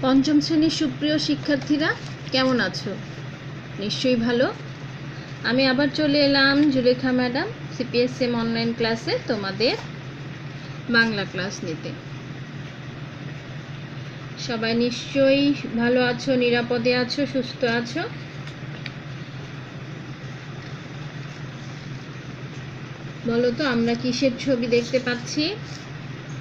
পঞ্চম শ্রেণীর সুপ্রিয় শিক্ষার্থীরা কেমন আছো? নিশ্চয়ই ভালো। আমি আবার চলে এলাম জুলেখা ম্যাডাম সিপিএসএম অনলাইন ক্লাসে তোমাদের বাংলা ক্লাস নিতে। সবাই নিশ্চয়ই ভালো আছো, নিরাপদে আছো, সুস্থ আছো। বলো তো আমরা কিসের ছবি দেখতে পাচ্ছি?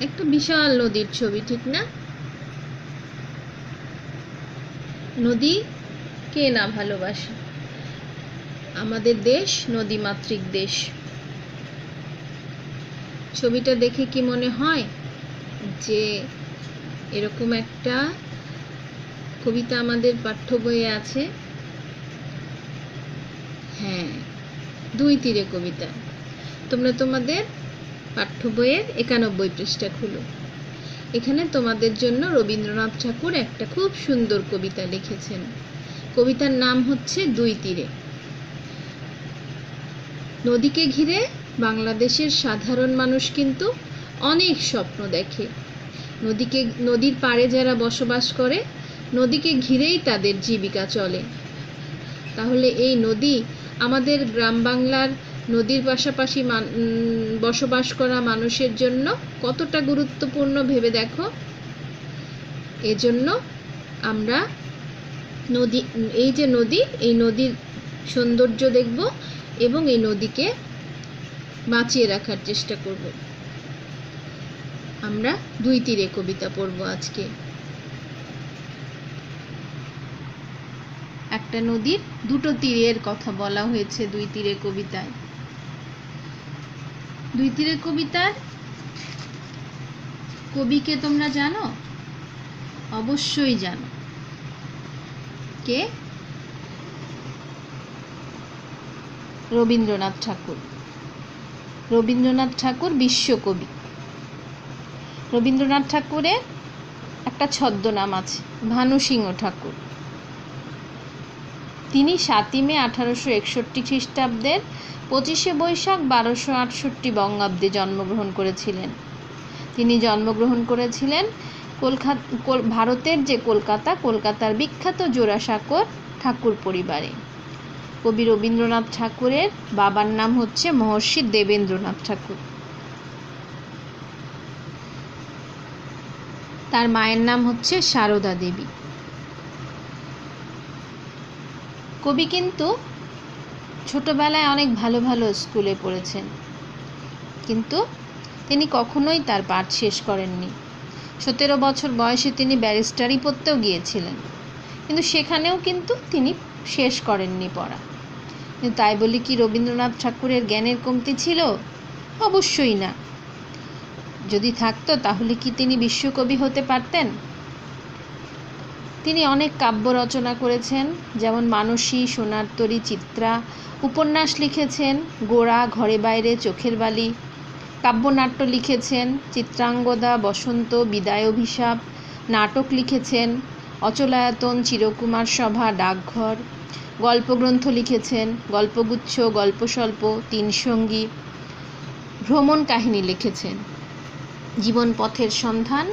একটা বিশাল নদীর ছবি, ঠিক না? নদী কে না ভালোবাসে? আমাদের দেশ নদীমাতৃক দেশ। ছবিটা দেখে কি মনে হয় যে এরকম একটা কবিতা আমাদের পাঠ্য বইয়ে আছে? হ্যাঁ, দুই তীরে কবিতা। তোমরা তোমাদের পাঠ্য বইয়ের 91 পৃষ্ঠা খুলো। এখানে তোমাদের জন্য রবীন্দ্রনাথ ঠাকুর একটা খুব সুন্দর কবিতা লিখেছেন। কবিতার নাম হচ্ছে দুই তীরে। নদীকে ঘিরে বাংলাদেশের সাধারণ মানুষ কিন্তু অনেক স্বপ্ন দেখে। নদীর পাড়ে যারা বসবাস করে, নদীকে ঘিরেই তাদের জীবিকা চলে। তাহলে এই নদী আমাদের গ্রাম বাংলার নদীর পাশাপাশি বসবাস করা মানুষের জন্য কতটা গুরুত্বপূর্ণ ভেবে দেখো। এজন্য আমরা এই নদীর সৌন্দর্য দেখব এবং এই নদীকে বাঁচিয়ে রাখার চেষ্টা করব। আমরা দুই তীরে কবিতা পড়ব আজকে। একটা নদীর দুটো তীরের কথা বলা হয়েছে দুই তীরে কবিতায়। দুই তীরের কবিতার কবিকে তোমরা জানো? অবশ্যই জানো। কে? রবীন্দ্রনাথ ঠাকুর। রবীন্দ্রনাথ ঠাকুর বিশ্বকবি। রবীন্দ্রনাথ ঠাকুরের একটা ছদ্মনাম আছে, ভানু সিংহ ঠাকুর। তিনি 7ই মে 1861 খ্রিস্টাব্দের 25শে বৈশাখ 1268 বঙ্গাব্দে জন্মগ্রহণ করেছিলেন। তিনি জন্মগ্রহণ করেছিলেন ভারতের যে কলকাতার বিখ্যাত জোড়াসাঁকোর ঠাকুর পরিবারে। কবি রবীন্দ্রনাথ ঠাকুরের বাবার নাম হচ্ছে মহর্ষি দেবেন্দ্রনাথ ঠাকুর। তার মায়ের নাম হচ্ছে সারদা দেবী। কবি কিন্তু ছোটবেলায় অনেক ভালো ভালো স্কুলে পড়েছেন, কিন্তু তিনি কখনোই তার পাঠ শেষ করেননি। 17 বছর বয়সে তিনি ব্যারিস্টারি পড়তেও গিয়েছিলেন, কিন্তু সেখানেও কিন্তু তিনি শেষ করেননি পড়া। কিন্তু তাই বলি কি রবীন্দ্রনাথ ঠাকুরের জ্ঞানের কমতি ছিল? অবশ্যই না। যদি থাকতো তাহলে কি তিনি বিশ্বকবি হতে পারতেন? তিনি অনেক কাব্য রচনা করেছেন, যেমন মানসী, সোনার তরী, চিত্রা। উপন্যাস লিখেছেন, গোরা, ঘরে বাইরে, চোখের বালি। কাব্যনাট্য লিখেছেন, চিত্রাঙ্গদা, বসন্ত, বিদায় অভিশাপ। নাটক লিখেছেন, অচলায়তন, চিরকুমার সভা, ডাকঘর। গল্পগ্রন্থ লিখেছেন, গল্পগুচ্ছ, গল্পস্বল্প, 3 সঙ্গী। ভ্রমণ কাহিনী লিখেছেন, জীবন পথের সন্ধান,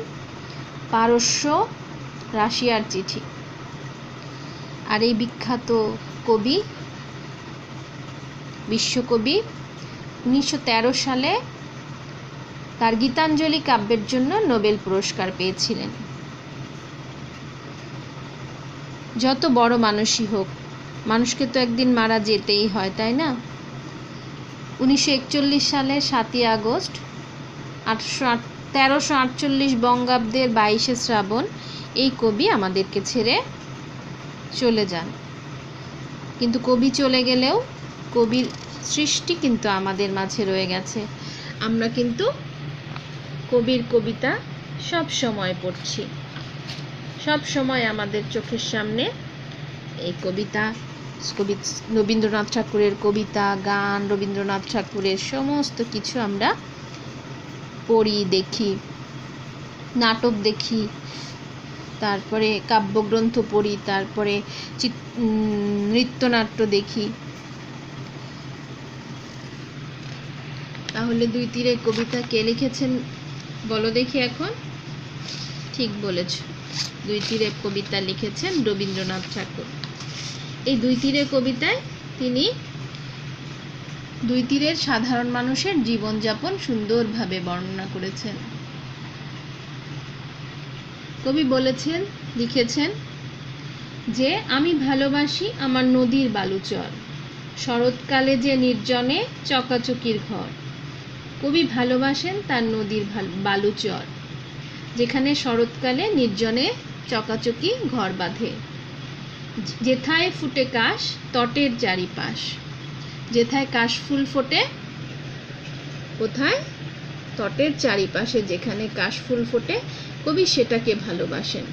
পারস্য, রাশিয়ার চিঠি। আর এই বিখ্যাত কবি, বিশ্বকবি 1913 সালে তার গীতাঞ্জলি কাব্যের জন্য নোবেল পুরস্কার পেয়েছিলেন। যত বড় মানুষই হোক, মানুষকে তো একদিন মারা যেতেই হয়, তাই না? 1941 সালের 7ই আগস্ট 1348 বঙ্গাব্দের 22শে শ্রাবণ এই কবি আমাদেরকে ছেড়ে চলে যান। কিন্তু কবি চলে গেলেও কবির সৃষ্টি কিন্তু আমাদের মাঝে রয়ে গেছে। আমরা কিন্তু কবির কবিতা সব সময় পড়ছি, সব সময় আমাদের চোখের সামনে এই রবীন্দ্রনাথ ঠাকুরের কবিতা, গান, রবীন্দ্রনাথ ঠাকুরের সমস্ত কিছু আমরা পড়ি, দেখি, নাটক দেখি, তারপরে কাব্যগ্রন্থ পড়ি, তারপরে নৃত্যনাট্য দেখি। তাহলে দুই তীরে কবিতা কে লিখেছেন বলো দেখি এখন? ঠিক বলেছ। দুই তীরে কবিতা লিখেছেন রবীন্দ্রনাথ ঠাকুর। এই দুই তীরে কবিতায় তিনি দুই তীরের সাধারণ মানুষের জীবনযাপন সুন্দরভাবে বর্ণনা করেছেন। কবি বলেছেন, লিখেছেন যে আমি ভালোবাসি আমার নদীর বালুচর, শরৎকালে যে নির্জনে চকাচকির ঘর। কবি ভালোবাসেন তার নদীর বালুচর, যেখানে শরৎকালে নির্জনে চকাচকি ঘর বাঁধে। যেথায় ফুটে কাশ তটের চারিপাশ, যেথায় কাশ ফুল ফোটে, কোথায়? তটের চারিপাশে যেখানে কাশ ফুল ফোটে, কবি সেটাকে ভালোবাসেন।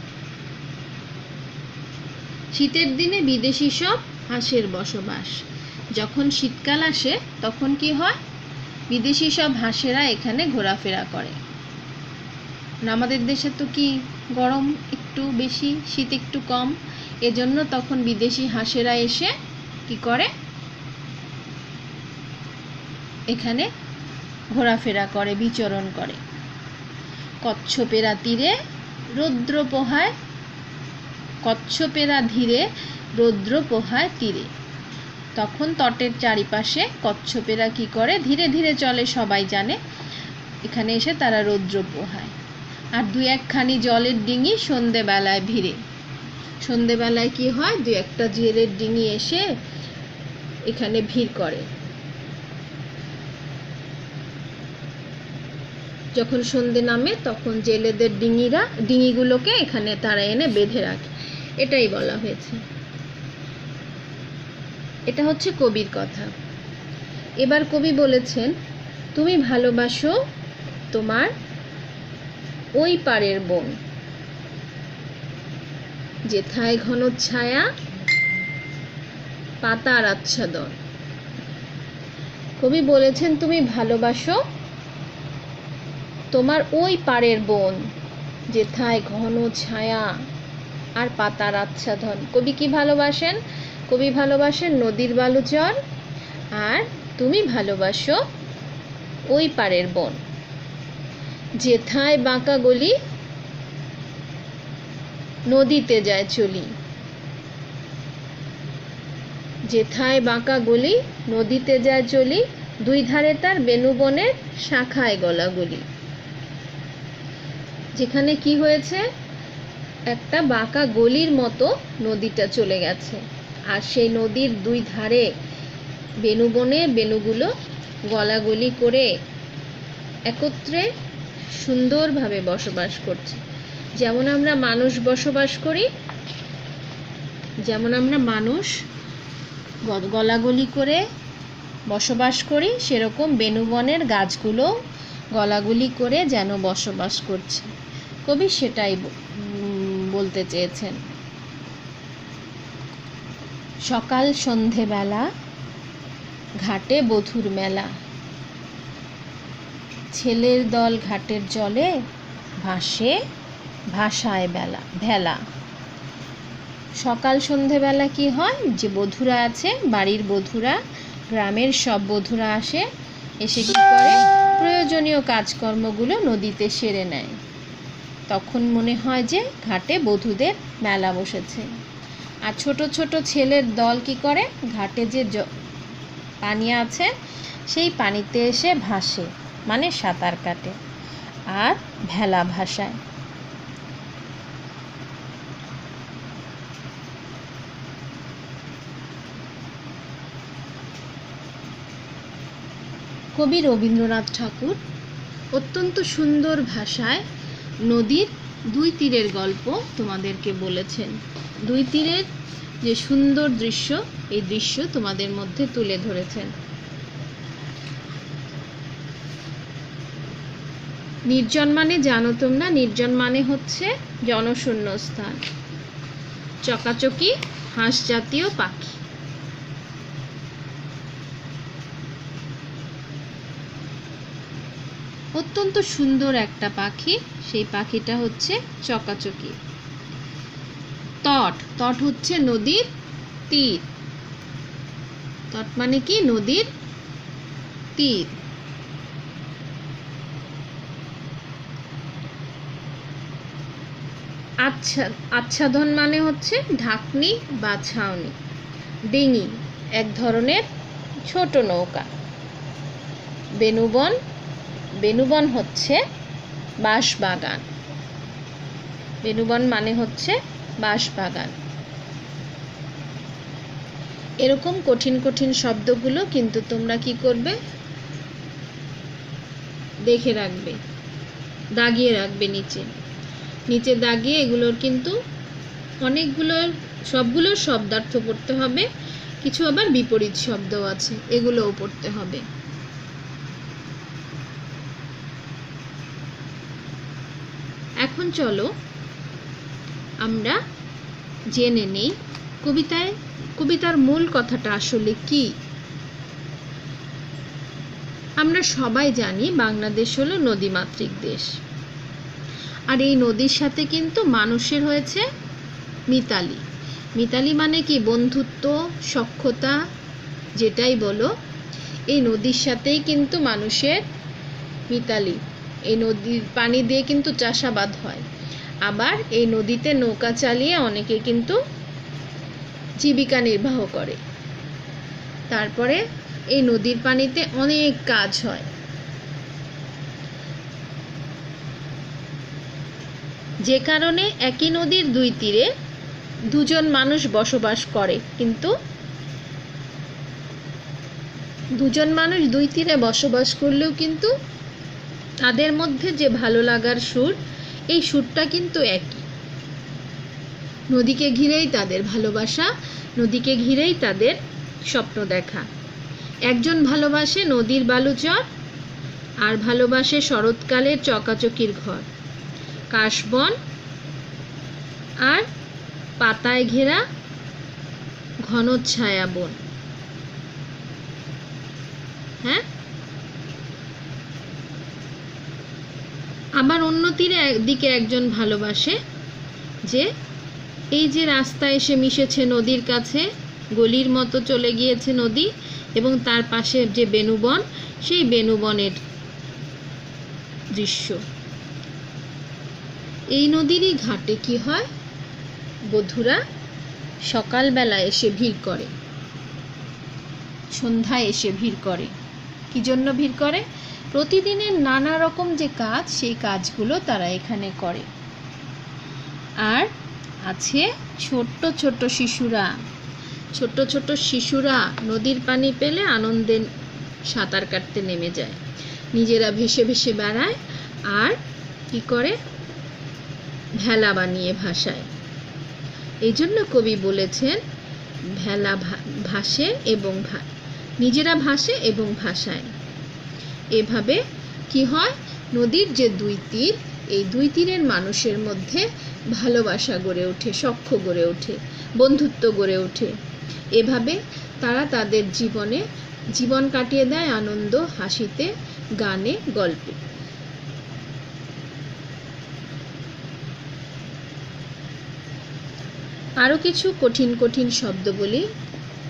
শীতের দিনে বিদেশি সব হাঁসের বসবাস। যখন শীতকাল আসে তখন কি হয়? বিদেশি সব হাঁসেরা এখানে ঘোরাফেরা করে। আমাদের দেশে তো কি গরম একটু বেশি, শীত একটু কম, এজন্য তখন বিদেশি হাঁসেরা এসে কি করে? এখানে ঘোরাফেরা করে, বিচরণ করে। কচ্ছপেরা তীরে রৌদ্র পোহায়, কচ্ছপেরা ধীরে রৌদ্র পোহায় তীরে। তখন তটের চারিপাশে কচ্ছপেরা কি করে? ধীরে ধীরে চলে, সবাই জানে। এখানে এসে তারা রৌদ্র পোহায়। আর দুই একখানি জলের ডিঙি সন্ধেবেলায় ভিড়ে। সন্ধেবেলায় কি হয়? দুই একটা জলের ডিঙি এসে এখানে ভিড় করে। যখন সন্ধে নামে তখন জেলেদের ডিঙিগুলোকে এখানে তারা এনে বেঁধে রাখে। এটাই বলা হয়েছে। এটা হচ্ছে কবির কথা। এবার কবি বলেছেন, তুমি ভালোবাসো তোমার ওই পারের বন, যেথায় ঘন ছায়া পাতার আচ্ছাদন। কবি বলেছেন তুমি ভালোবাসো তোমার ওই পারের বন, যেথায় ঘন ছায়া আর পাতার আচ্ছাদন। কবি কি ভালোবাসেন? কবি ভালোবাসেন নদীর বালুচর, আর তুমি ভালোবাসো ওই পারের বন। যেথায় বাঁকা গলি নদীতে যায় চলি, যেথায় বাঁকা গলি নদীতে যায় চলি, দুই ধারে তার বেনুবনের শাখায় গলাগলি। যেখানে কি হয়েছে? একটা বাঁকা গলির মতো নদীটা চলে গেছে, আর সেই নদীর দুই ধারে বেনুবনে বেনুগুলো গলাগলি করে একত্রে সুন্দরভাবে বসবাস করছে। যেমন আমরা মানুষ বসবাস করি, যেমন আমরা মানুষ গলাগলি করে বসবাস করি, সেরকম বেনুবনের গাছগুলো গলাগলি করে যেন বসবাস করছে। কবি সেটাই বলতে চেয়েছেন। সকাল সন্ধেবেলা ঘাটে বধুর মেলা, ছেলের দল ঘাটের জলে ভাসে ভাসায় ভেলা। সকাল সন্ধেবেলা কি হয়? যে বধুরা আছে, বাড়ির বধুরা, গ্রামের সব বধুরা আসে, এসে কি করে? প্রয়োজনীয় কাজকর্মগুলো নদীতে সেরে নেয়। তখন মনে হয় যে ঘাটে বধূদের মেলা বসেছে। আর ছোট ছোট ছেলের দল কি করে? ঘাটে যে পানি আছে সেই পানিতে এসে ভাসে, মানে সাঁতার কাটে আর ভেলা ভাসায়। কবি রবীন্দ্রনাথ ঠাকুর অত্যন্ত সুন্দর ভাষায় নদীর দুই তীরের গল্প তোমাদেরকে বলেছেন। দুই তীরের যে সুন্দর দৃশ্য, এই দৃশ্য তোমাদের মধ্যে তুলে ধরেছেন। নির্জন মানে জানো তোমরা? নির্জন মানে হচ্ছে জনশূন্য স্থান। চকাচকি হাঁস জাতীয় পাখি। অত্যন্ত সুন্দর একটা পাখি, সেই পাখিটা হচ্ছে চকাচকি। তট হচ্ছে নদীর তীর। তট মানে কি? নদীর তীর। আচ্ছাদন মানে হচ্ছে ঢাকনি বা ছাউনি। ডিঙি এক ধরনের ছোট নৌকা। বেনুবন হচ্ছে বাঁশবাগান। বেনুবন মানে হচ্ছে বাঁশবাগান। এরকম কঠিন কঠিন শব্দগুলো কিন্তু তোমরা কি করবে, দেখে রাখবে, দাগিয়ে রাখবে নিচে দাগিয়ে। এগুলোর কিন্তু সবগুলোর শব্দার্থ পড়তে হবে, কিছু আবার বিপরীত শব্দও আছে, এগুলোও পড়তে হবে। এখন চলো আমরা জেনে নেই কবিতার মূল কথাটা আসলে কি। আমরা সবাই জানি বাংলাদেশ হলো নদীমাতৃক দেশ, আর এই নদীর সাথে কিন্তু মানুষের হয়েছে মিতালি। মিতালি মানে কি, বন্ধুত্ব, সখ্যতা, যেটাই বলো, এই নদীর সাথেই কিন্তু মানুষের মিতালি। এই নদীর পানি দিয়ে কিন্তু চাষাবাদ হয়, আবার এই নদীতে নৌকা চালিয়ে অনেকে কিন্তু জীবিকা নির্বাহ করে। তারপরে এই নদীর পানিতে অনেক কাজ হয়। যে কারণে একই নদীর দুই তীরে দুজন মানুষ বসবাস করে, কিন্তু দুজন মানুষ দুই তীরে বসবাস করলেও কিন্তু তাদের মধ্যে যে ভালো লাগার সুর, এই সুরটা কিন্তু একই। নদীকে ঘিরেই তাদের ভালোবাসা, নদীকে ঘিরেই তাদের স্বপ্ন দেখা। একজন ভালোবাসে নদীর বালুচর, আর ভালোবাসে শরৎকালের চকাচকির ঘর, কাশবন আর পাতায় ঘেরা ঘনছায়া বন। হ্যাঁ, আবার অন্য দিকে একজন ভালোবাসে যে এই যে রাস্তা এসে মিশেছে নদীর কাছে, গলির মতো চলে গিয়েছে নদী, এবং তার পাশে যে বেনুবন, সেই বেনুবনের দৃশ্য। এই নদীরই ঘাটে কি হয়, বধূরা সকালবেলা এসে ভিড় করে, সন্ধ্যায় এসে ভিড় করে। কি জন্য ভিড় করে? প্রতিদিনের নানা রকম যে কাজ, সেই কাজগুলো তারা এখানে করে। আর আছে ছোট্ট ছোট্ট শিশুরা নদীর পানি পেলে আনন্দে সাঁতার কাটতে নেমে যায়, নিজেরা ভেসে ভেসে বেড়ায়, আর কি করে, ভেলা বানিয়ে ভাসায়। এই জন্য কবি বলেছেন ভেলা ভাসে এবং নিজেরা ভাসে এবং ভাসায়। এভাবে কি হয়, নদীর যে দুই তীর, এই দুই তীরের মানুষের মধ্যে ভালোবাসা গড়ে ওঠে, সখ্য গড়ে ওঠে, বন্ধুত্ব গড়ে ওঠে। এভাবে তারা তাদের জীবন কাটিয়ে দেয় আনন্দ, হাসিতে, গানে, গল্পে। আরও কিছু কঠিন কঠিন শব্দ বলি,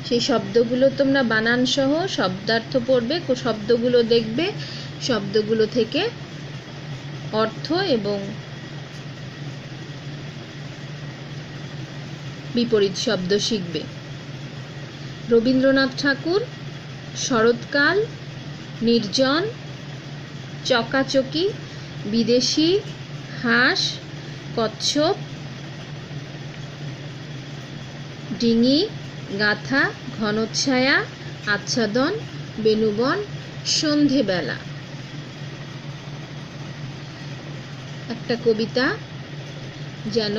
সেই শব্দগুলো তোমরা বানান সহ শব্দার্থ পড়বে, শব্দগুলো দেখবে, শব্দগুলো থেকে অর্থ এবং বিপরীত শব্দ শিখবে। রবীন্দ্রনাথ ঠাকুর, শরৎকাল, নির্জন, চকাচকি, বিদেশি, হাঁস, কচ্ছপ, ডিঙি, গাথা, ঘনছায়া, আচ্ছাদন, বেনুবন, সন্ধেবেলা। একটা কবিতা যেন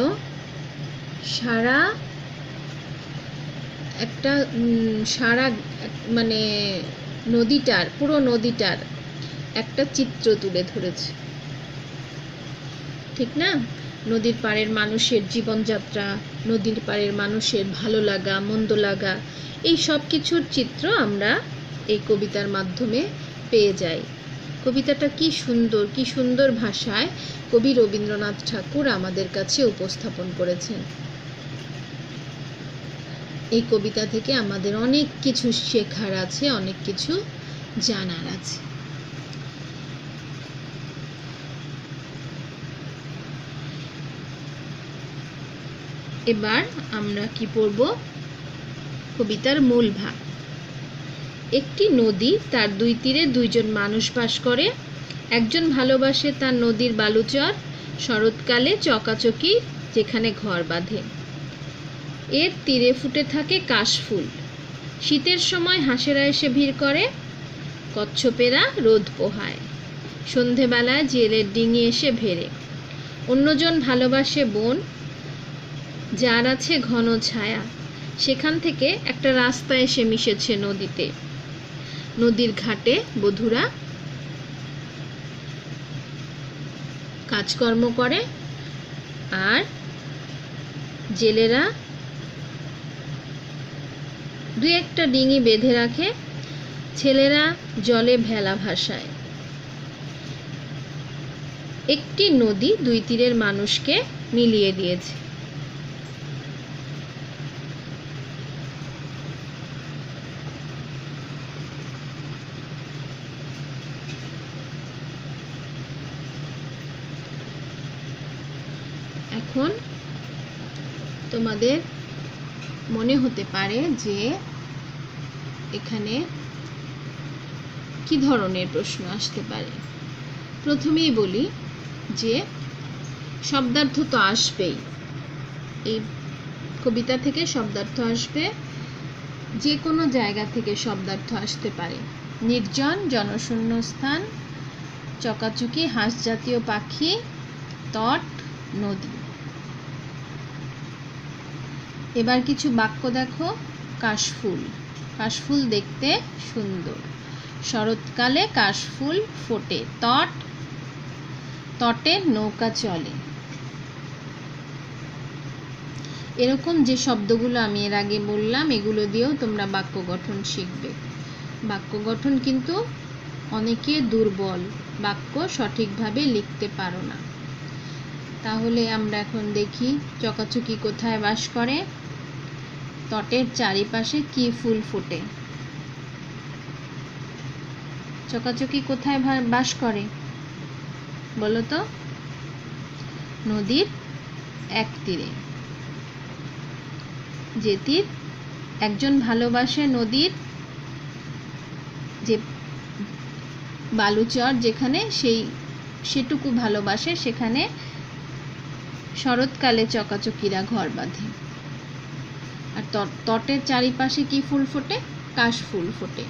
সারা মানে পুরো নদীটার একটা চিত্র তুলে ধরেছে, ঠিক না? নদীর পাড়ের মানুষের জীবনযাত্রা, নদীর পাড়ের মানুষের ভালো লাগা, মন্দ লাগা, এই সব কিছুর চিত্র আমরা এই কবিতার মাধ্যমে পেয়ে যাই। কবিতাটা কি সুন্দর ভাষায় কবি রবীন্দ্রনাথ ঠাকুর আমাদের কাছে উপস্থাপন করেছেন। এই কবিতা থেকে আমাদের অনেক কিছু শেখার আছে, অনেক কিছু জানার আছে। এবার আমরা কি পড়ব? কবিতার মূল ভাব। একটি নদী, তার দুই তীরে দুইজন মানুষ বাস করে। একজন ভালোবাসে তার নদীর বালুচর, শরৎকালে চকাচকি যেখানে ঘর বাঁধে। এর তীরে ফুটে থাকে কাশফুল। শীতের সময় হাঁসেরা এসে ভিড় করে, কচ্ছপেরা রোদ পোহায়। সন্ধেবেলায় জেলের ডিঙি এসে ভেড়ে। অন্যজন ভালোবাসে বন, যার আছে ঘন ছায়া। সেখান থেকে একটা রাস্তা এসে মিশেছে নদীতে। নদীর ঘাটে বধূরা কাজকর্ম করে, আর জেলেরা দুই একটা ডিঙি বেঁধে রাখে। ছেলেরা জলে ভেলা ভাসায়। একটি নদী দুই তীরের মানুষকে মিলিয়ে দিয়েছে। এখন তোমাদের মনে হতে পারে যে এখানে কি ধরনের প্রশ্ন আসতে পারে। প্রথমেই বলি যে শব্দার্থ তো আসবেই। এই কবিতা থেকে শব্দার্থ আসবে, যে কোনো জায়গা থেকে শব্দার্থ আসতে পারে। নির্জন, জনশূন্য স্থান, চকাচকি, হাঁস জাতীয় পাখি, তট, নদী। এবার কিছু বাক্য দেখো। কাশফুল, কাশফুল দেখতে সুন্দর। শরৎকালে কাশফুল ফোটে। তট, তটে নৌকা চলে। এরকম যে শব্দগুলো আমি এর আগে বললাম, এগুলো দিয়েও তোমরা বাক্য গঠন শিখবে। বাক্য গঠন কিন্তু অনেকে দুর্বল, বাক্য সঠিকভাবে লিখতে পারো না। তাহলে আমরা এখন দেখি চকাচকি কোথায় বাস করে। তটের চারিপাশে কি ফুল ফোটে? চকাচকি কোথায় বাস করে বলো তো? নদীর এক তীরে। যে তীর, একজন ভালোবাসে নদীর যে বালুচর যেখানে, সেটুকু ভালোবাসে, সেখানে শরৎকালে চকাচকিরা ঘর বাঁধে। আর তটের চারিপাশে কি ফুল ফোটে? কাশফুল ফোটে।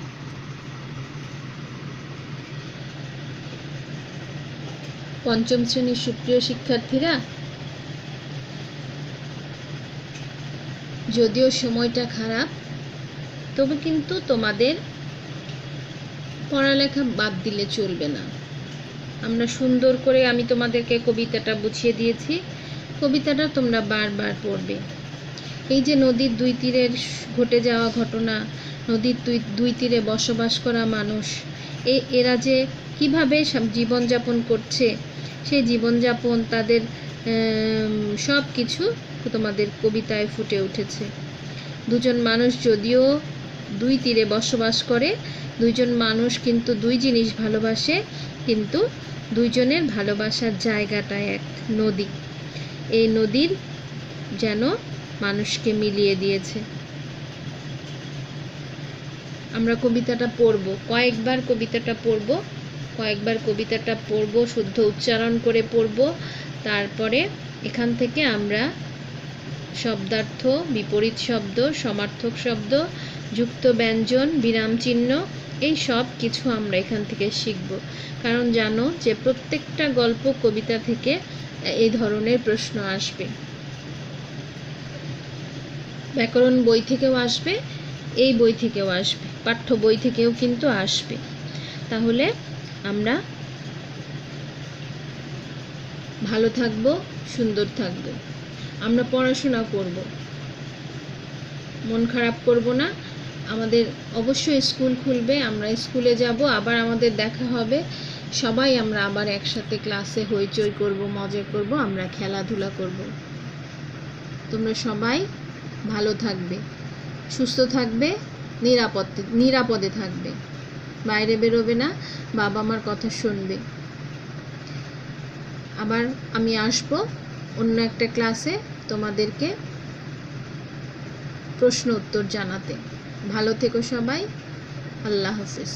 পঞ্চম শ্রেণীর সুপ্রিয় শিক্ষার্থীরা, যদিও সময়টা খারাপ, তবে কিন্তু তোমাদের পড়ালেখা বাদ দিলে চলবে না। আমরা সুন্দর করে, আমি তোমাদেরকে কবিতাটা বুঝিয়ে দিয়েছি, কবিতাটা তোমরা বারবার পড়বে। এই যে নদীর দুই তীরের ঘটে যাওয়া ঘটনা, নদীর দুই তীরে বসবাস করা মানুষ, এরা যে কিভাবে জীবনযাপন করছে, সেই জীবনযাপন, তাদের সব কিছু তোমাদের কবিতায় ফুটে উঠেছে। দুজন মানুষ যদিও দুই তীরে বসবাস করে, দুইজন মানুষ কিন্তু দুই জিনিস ভালোবাসে, কিন্তু দুইজনের ভালোবাসার জায়গাটা এক, নদী। এই নদীর যেন মানুষকে মিলিয়ে দিয়েছে। আমরা কবিতাটা পড়ব, কয়েকবার কবিতাটা পড়ব, শুদ্ধ উচ্চারণ করে পড়ব। তারপরে এখান থেকে আমরা শব্দার্থ, বিপরীত শব্দ, সমার্থক শব্দ, যুক্ত ব্যঞ্জন, বিরাম চিহ্ন, এই সব কিছু আমরা এখান থেকে শিখব। কারণ জানো যে প্রত্যেকটা গল্প, কবিতা থেকে এই ধরনের প্রশ্ন আসবে। ব্যাকরণ বই থেকেও আসবে, এই বই থেকেও আসবে, পাঠ্য বই থেকেও কিন্তু আসবে। তাহলে আমরা ভালো থাকব, সুন্দর থাকব, আমরা পড়াশোনা করব, মন খারাপ করব না। আমাদের অবশ্যই স্কুল খুলবে, আমরা স্কুলে যাব, আবার আমাদের দেখা হবে। সবাই আমরা আবার একসাথে ক্লাসে হইচই করব, মজা করব, আমরা খেলাধুলা করব। তোমরা সবাই ভালো থাকবে, সুস্থ থাকবে, নিরাপদে থাকবে, বাইরে বেরোবে না, বাবা মার কথা শুনবে। আবার আমি আসবো অন্য একটা ক্লাসে তোমাদেরকে প্রশ্ন উত্তর জানাতে। ভালো থেকো সবাই। আল্লাহ হাফেজ।